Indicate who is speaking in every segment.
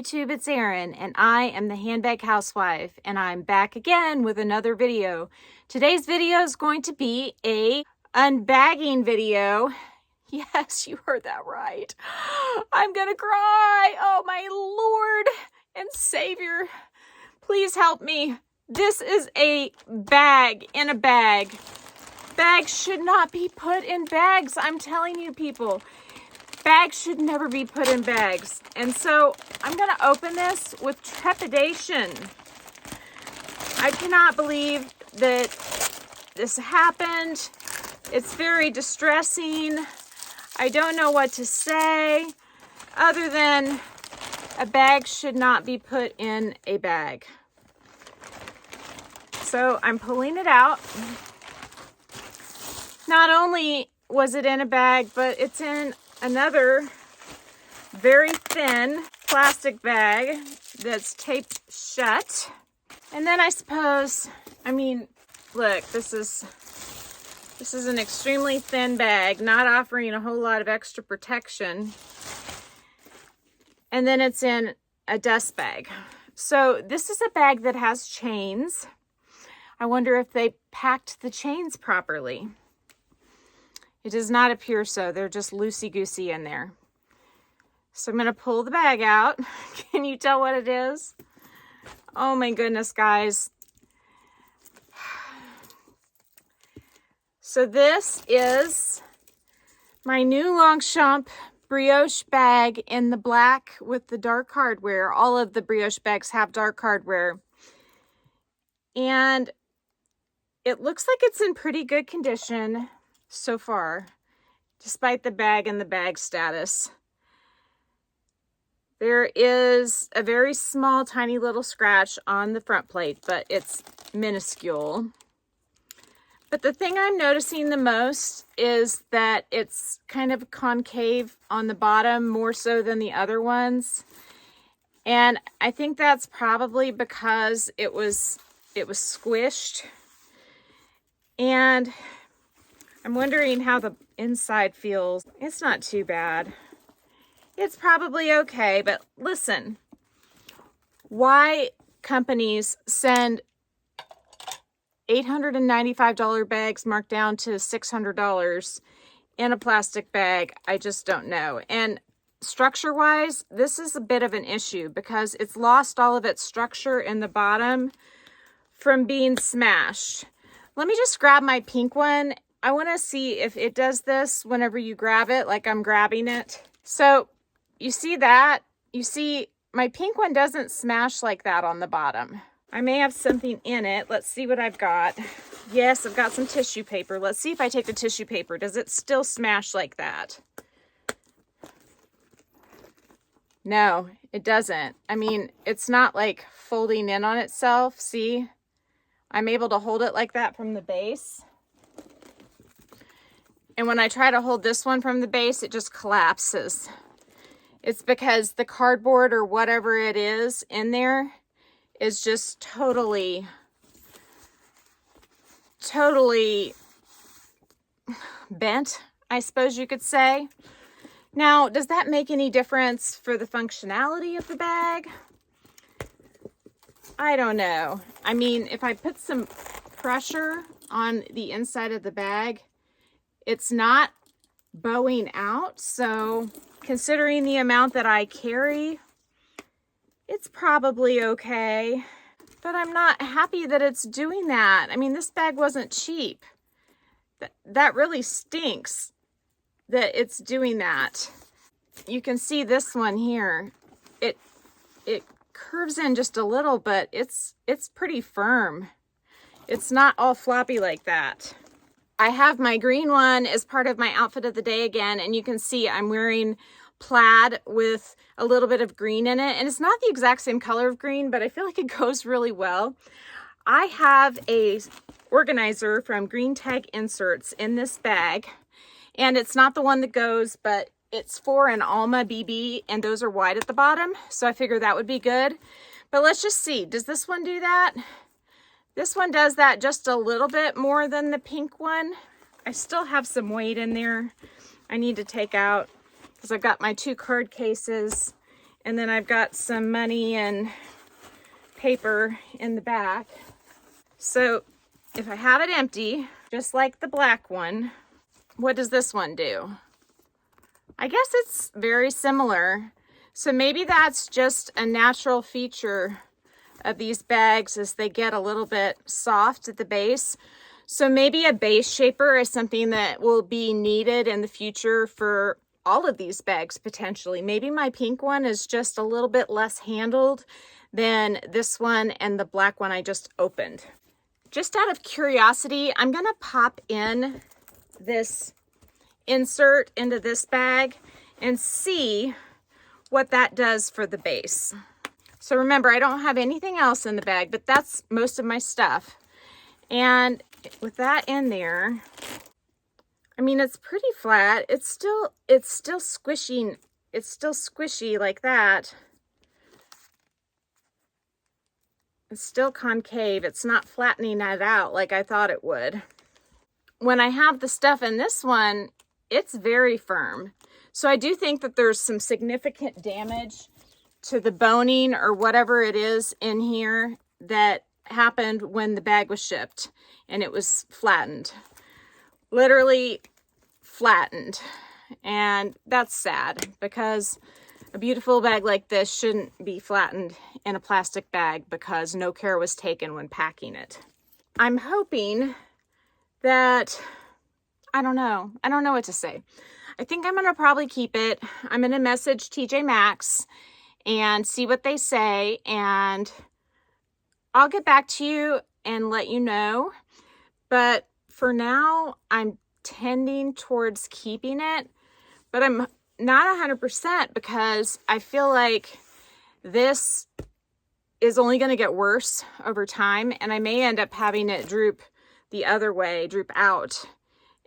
Speaker 1: YouTube, it's Erin, and I am the Handbag Housewife, and I'm back again with another video. Today's video is going to be a unbagging video. Yes, you heard that right. I'm gonna cry. Oh my Lord and Savior, please help me. This is a bag in a bag. Bags should not be put in bags. I'm telling you, people. Bags should never be put in bags. And so I'm going to open this with trepidation. I cannot believe that this happened. It's very distressing. I don't know what to say other than a bag should not be put in a bag. So I'm pulling it out. Not only was it in a bag, but it's in another very thin plastic bag that's taped shut. And then I suppose, I mean, look, this is an extremely thin bag, not offering a whole lot of extra protection. And then it's in a dust bag. So this is a bag that has chains. I wonder if they packed the chains properly. It does not appear so. They're just loosey-goosey in there. So I'm going to pull the bag out. Can you tell what it is? Oh my goodness, guys. So this is my new Longchamp Brioche bag in the black with the dark hardware. All of the Brioche bags have dark hardware. And it looks like it's in pretty good condition so far, despite the bag and the bag status. There is a very small, tiny little scratch on the front plate, but it's minuscule. But the thing I'm noticing the most is that it's kind of concave on the bottom, more so than the other ones. And I think that's probably because it was squished. And I'm wondering how the inside feels. It's not too bad. It's probably okay, but listen, why companies send $895 bags marked down to $600 in a plastic bag, I just don't know. And structure-wise, this is a bit of an issue because it's lost all of its structure in the bottom from being smashed. Let me just grab my pink one. I want to see if it does this whenever you grab it, like I'm grabbing it. So you see that? You see my pink one doesn't smash like that on the bottom. I may have something in it. Let's see what I've got. Yes, I've got some tissue paper. Let's see if I take the tissue paper. Does it still smash like that? No, it doesn't. I mean, it's not like folding in on itself. See? I'm able to hold it like that from the base. And when I try to hold this one from the base, it just collapses. It's because the cardboard or whatever it is in there is just totally bent, I suppose you could say. Now, does that make any difference for the functionality of the bag? I don't know. I mean, if I put some pressure on the inside of the bag, it's not bowing out. So considering the amount that I carry, it's probably okay. But I'm not happy that it's doing that. I mean, this bag wasn't cheap. That really stinks that it's doing that. You can see this one here. It curves in just a little, but it's pretty firm. It's not all floppy like that. I have my green one as part of my outfit of the day again, and you can see I'm wearing plaid with a little bit of green in it, and it's not the exact same color of green, but I feel like it goes really well. I have a organizer from Green Tag Inserts in this bag, and it's not the one that goes, but it's for an Alma BB, and those are white at the bottom, so I figured that would be good. But let's just see, does this one do that? This one does that just a little bit more than the pink one. I still have some weight in there I need to take out because I've got my two card cases And then I've got some money and paper in the back. So if I have it empty, just like the black one, what does this one do? I guess it's very similar. So maybe that's just a natural feature of these bags as they get a little bit soft at the base. So maybe a base shaper is something that will be needed in the future for all of these bags potentially. Maybe my pink one is just a little bit less handled than this one and the black one I just opened. Just out of curiosity, I'm gonna pop in this insert into this bag and see what that does for the base. So remember, I don't have anything else in the bag, but that's most of my stuff. And with that in there, I mean, it's pretty flat. It's still squishing. It's still squishy like that. It's still concave. It's not flattening it out like I thought it would. When I have the stuff in this one, it's very firm. So I do think that there's some significant damage to the boning or whatever it is in here that happened when the bag was shipped and it was flattened. Literally flattened. And that's sad because a beautiful bag like this shouldn't be flattened in a plastic bag because no care was taken when packing it. I'm hoping that, I don't know what to say. I think I'm gonna probably keep it. I'm gonna message T.J.MAXX and see what they say, and I'll get back to you and let you know. But for now, I'm tending towards keeping it, but I'm not 100% because I feel like this is only going to get worse over time, and I may end up having it droop the other way, droop out,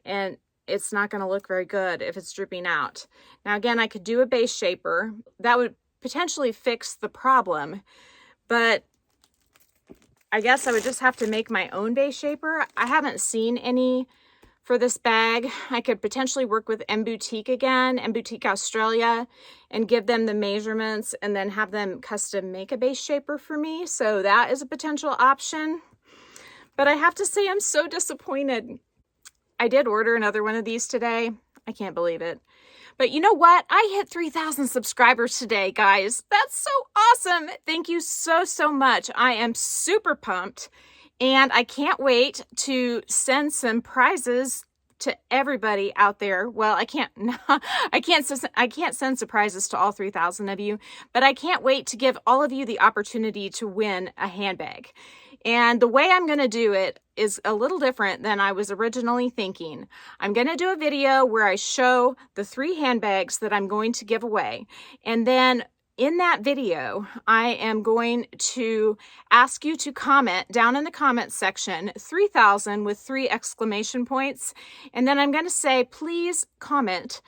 Speaker 1: and it's not going to look very good if it's drooping out. Now again, I could do a base shaper. That would potentially fix the problem, but I guess I would just have to make my own base shaper. I haven't seen any for this bag. I could potentially work with M Boutique again, M Boutique Australia, and give them the measurements and then have them custom make a base shaper for me. So that is a potential option. But I have to say, I'm so disappointed. I did order another one of these today. I can't believe it. But you know what? I hit 3,000 subscribers today, guys. That's so awesome. Thank you so much. I am super pumped. And I can't wait to send some prizes to everybody out there. Well, I can't send surprises to all 3,000 of you, but I can't wait to give all of you the opportunity to win a handbag. And the way I'm going to do it is a little different than I was originally thinking. I'm going to do a video where I show the 3 handbags that I'm going to give away. And then in that video, I am going to ask you to comment down in the comment section, 3,000 with 3 exclamation points. And then I'm going to say, please comment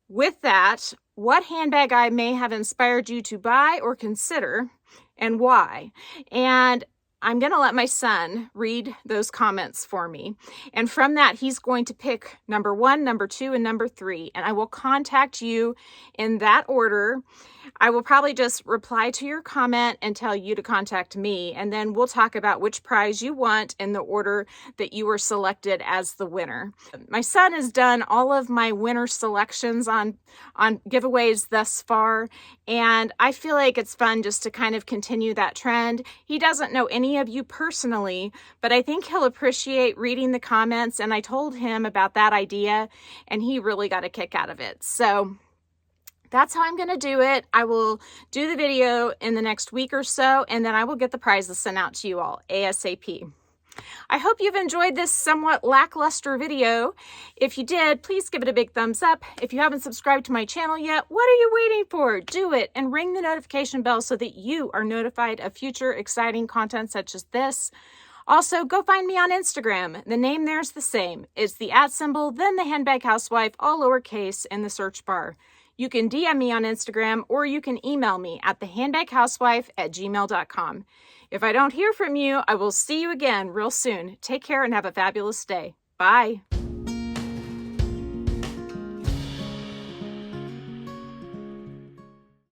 Speaker 1: with that what handbag I may have inspired you to buy or consider and why. And I'm going to let my son read those comments for me. And from that, he's going to pick number 1, number 2, and number 3. And I will contact you in that order. I will probably just reply to your comment and tell you to contact me. And then we'll talk about which prize you want in the order that you were selected as the winner. My son has done all of my winner selections on giveaways thus far. And I feel like it's fun just to kind of continue that trend. He doesn't know any of you personally, but I think he'll appreciate reading the comments. And I told him about that idea and he really got a kick out of it. So that's how I'm going to do it. I will do the video in the next week or so, and then I will get the prizes sent out to you all ASAP. I hope you've enjoyed this somewhat lackluster video. If you did, please give it a big thumbs up. If you haven't subscribed to my channel yet, what are you waiting for? Do it and ring the notification bell so that you are notified of future exciting content such as this. Also, go find me on Instagram. The name there's the same. It's the @ then the handbag housewife, all lowercase in the search bar. You can DM me on Instagram or you can email me at thehandbaghousewife@gmail.com. If I don't hear from you, I will see you again real soon. Take care and have a fabulous day. Bye.